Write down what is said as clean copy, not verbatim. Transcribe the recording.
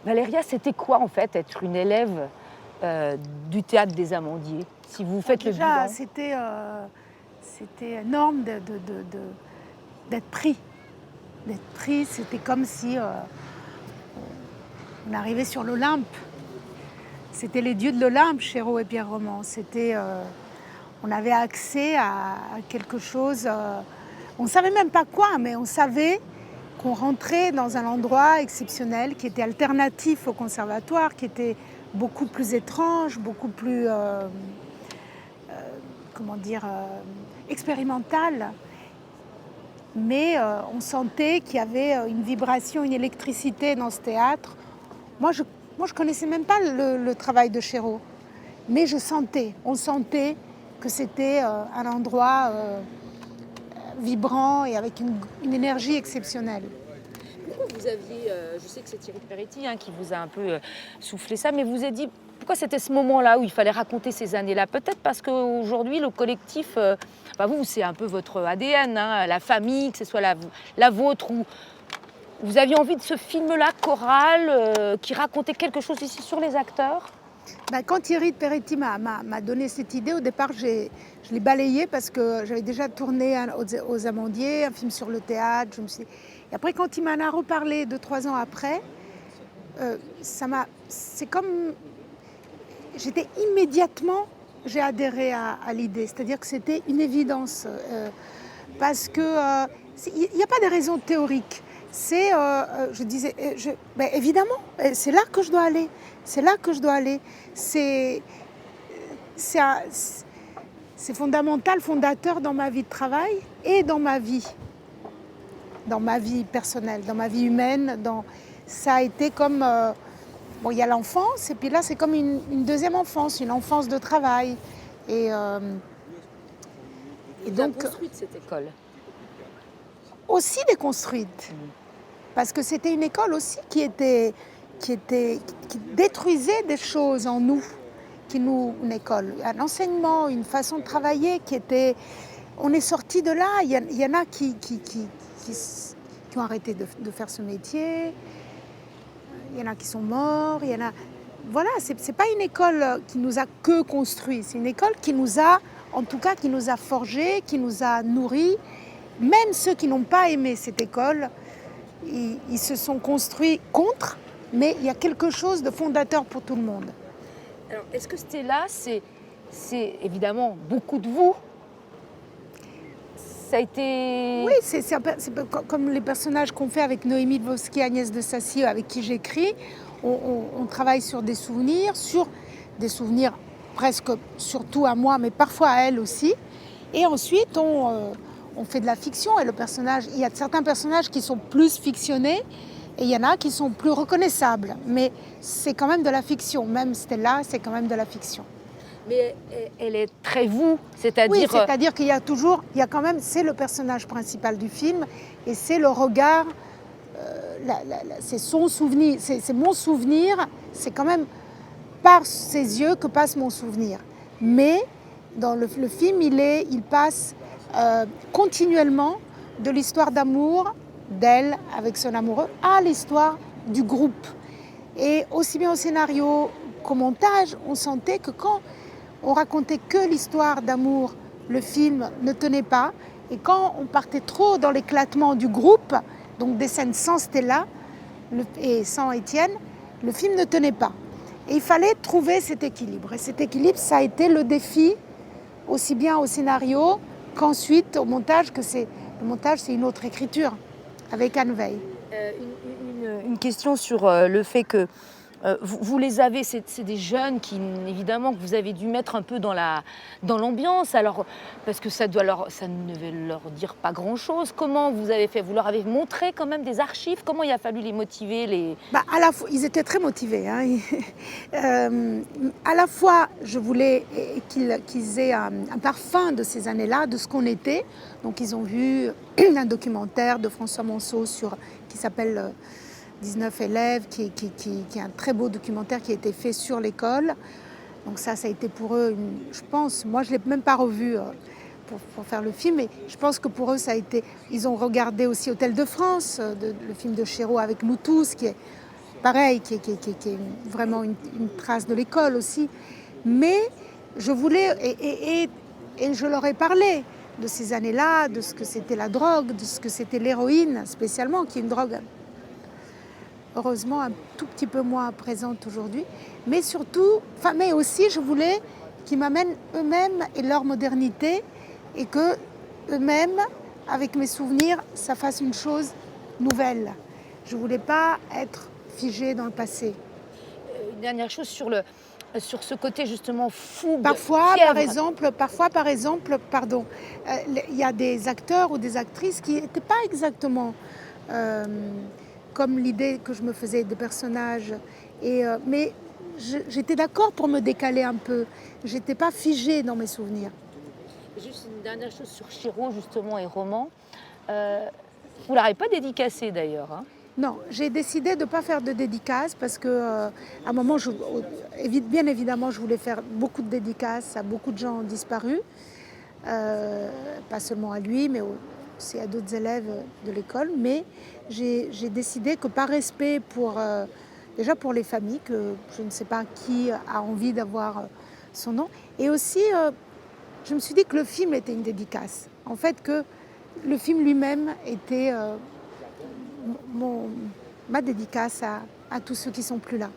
Valéria, c'était quoi en fait être une élève du théâtre des Amandiers, si vous faites le Déjà, bilan? c'était énorme d'être pris. D'être pris, c'était comme si on arrivait sur l'Olympe. C'était les dieux de l'Olympe, Chéreau et Pierre Roman. On avait accès à quelque chose. On ne savait même pas quoi, mais on savait qu'on rentrait dans un endroit exceptionnel qui était alternatif au conservatoire, qui était beaucoup plus étrange, beaucoup plus, comment dire, expérimental. Mais on sentait qu'il y avait une vibration, une électricité dans ce théâtre. Moi, je ne connaissais même pas le travail de Chéreau, mais on sentait que c'était un endroit vibrant et avec une énergie exceptionnelle. Pourquoi vous aviez, je sais que c'est Thierry Peretti qui vous a un peu soufflé ça, mais vous avez dit pourquoi c'était ce moment-là où il fallait raconter ces années-là? Peut-être parce qu'aujourd'hui, le collectif, vous, c'est un peu votre ADN, la famille, que ce soit la vôtre, ou vous aviez envie de ce film-là, choral, qui racontait quelque chose ici sur les acteurs? Quand Thierry Peretti m'a donné cette idée, au départ, je l'ai balayée parce que j'avais déjà tourné aux Amandiers, un film sur le théâtre. Et après, quand il m'en a reparlé 2-3 ans après, c'est comme... J'ai adhéré à l'idée. C'est-à-dire que c'était une évidence. Parce que il n'y a pas de raison théorique. Je disais, évidemment, c'est là que je dois aller. C'est là que je dois aller. C'est fondamental, fondateur dans ma vie de travail et dans ma vie personnelle, dans ma vie humaine. Ça a été comme... il y a l'enfance, et puis là, c'est comme une deuxième enfance, une enfance de travail. Et donc... construite cette école? Aussi déconstruite. Parce que c'était une école aussi qui détruisait des choses en nous, une école, un enseignement, une façon de travailler qui était... On est sorti de là, il y en a qui ont arrêté de faire ce métier, il y en a qui sont morts, il y en a... Voilà, c'est pas une école qui nous a que construit, c'est une école qui nous a, en tout cas, qui nous a forgés, qui nous a nourris. Même ceux qui n'ont pas aimé cette école, ils se sont construits contre, mais il y a quelque chose de fondateur pour tout le monde. Alors, est-ce que Stella, c'est évidemment beaucoup de vous? Ça a été... Oui, c'est comme les personnages qu'on fait avec Noémie Dvosky, Agnès de Sassy, avec qui j'écris. On travaille sur des souvenirs presque surtout à moi, mais parfois à elle aussi. Et ensuite, on fait de la fiction. Et il y a certains personnages qui sont plus fictionnés et il y en a qui sont plus reconnaissables. Mais c'est quand même de la fiction. Même Stella, c'est quand même de la fiction. Mais elle est très vous, c'est-à-dire... Oui, c'est-à-dire qu'il y a quand même, c'est le personnage principal du film et c'est le regard, c'est son souvenir, c'est mon souvenir, c'est quand même par ses yeux que passe mon souvenir. Mais dans le film, il passe continuellement de l'histoire d'amour d'elle avec son amoureux à l'histoire du groupe. Et aussi bien au scénario qu'au montage, on sentait que quand on racontait que l'histoire d'amour, le film ne tenait pas. Et quand on partait trop dans l'éclatement du groupe, donc des scènes sans Stella et sans Étienne, le film ne tenait pas. Et il fallait trouver cet équilibre. Et cet équilibre, ça a été le défi, aussi bien au scénario qu'ensuite au montage. Le montage, c'est une autre écriture, avec Anne Veil. Une question sur le fait que vous les avez, c'est des jeunes qui, évidemment, que vous avez dû mettre un peu dans l'ambiance, alors, parce que ça ne devait leur dire pas grand-chose. Comment vous avez fait? Vous leur avez montré quand même des archives? Comment il a fallu les motiver À la fois, ils étaient très motivés. À la fois, je voulais qu'ils aient un parfum de ces années-là, de ce qu'on était. Donc, ils ont vu un documentaire de François Monceau qui s'appelle 19 élèves, qui est un très beau documentaire qui a été fait sur l'école. Donc ça a été pour eux, je pense, moi je ne l'ai même pas revu pour faire le film, mais je pense que pour eux ça a été... Ils ont regardé aussi Hôtel de France, le film de Chéreau avec nous tous, qui est pareil, qui est vraiment une trace de l'école aussi. Mais je voulais, et je leur ai parlé de ces années-là, de ce que c'était la drogue, de ce que c'était l'héroïne spécialement, qui est une drogue heureusement un tout petit peu moins présente aujourd'hui. Mais surtout, enfin, mais aussi je voulais qu'ils m'amènent eux-mêmes et leur modernité, et que eux-mêmes, avec mes souvenirs, ça fasse une chose nouvelle. Je ne voulais pas être figée dans le passé. Une dernière chose sur ce côté justement fougue, Parfois, fièvre. par exemple, pardon, il y a des acteurs ou des actrices qui n'étaient pas exactement euh, comme l'idée que je me faisais des personnages. Mais j'étais d'accord pour me décaler un peu. J'étais pas figée dans mes souvenirs. Juste une dernière chose sur Chiro justement et roman. Vous l'avez pas dédicacé d'ailleurs, hein. Non, j'ai décidé de ne pas faire de dédicaces parce que à un moment, bien évidemment, je voulais faire beaucoup de dédicaces à beaucoup de gens disparus, pas seulement à lui, mais aussi à d'autres élèves de l'école. Mais j'ai décidé que par respect pour, déjà pour les familles, que je ne sais pas qui a envie d'avoir son nom, et aussi je me suis dit que le film était une dédicace. En fait, que le film lui-même était ma dédicace à tous ceux qui sont plus là.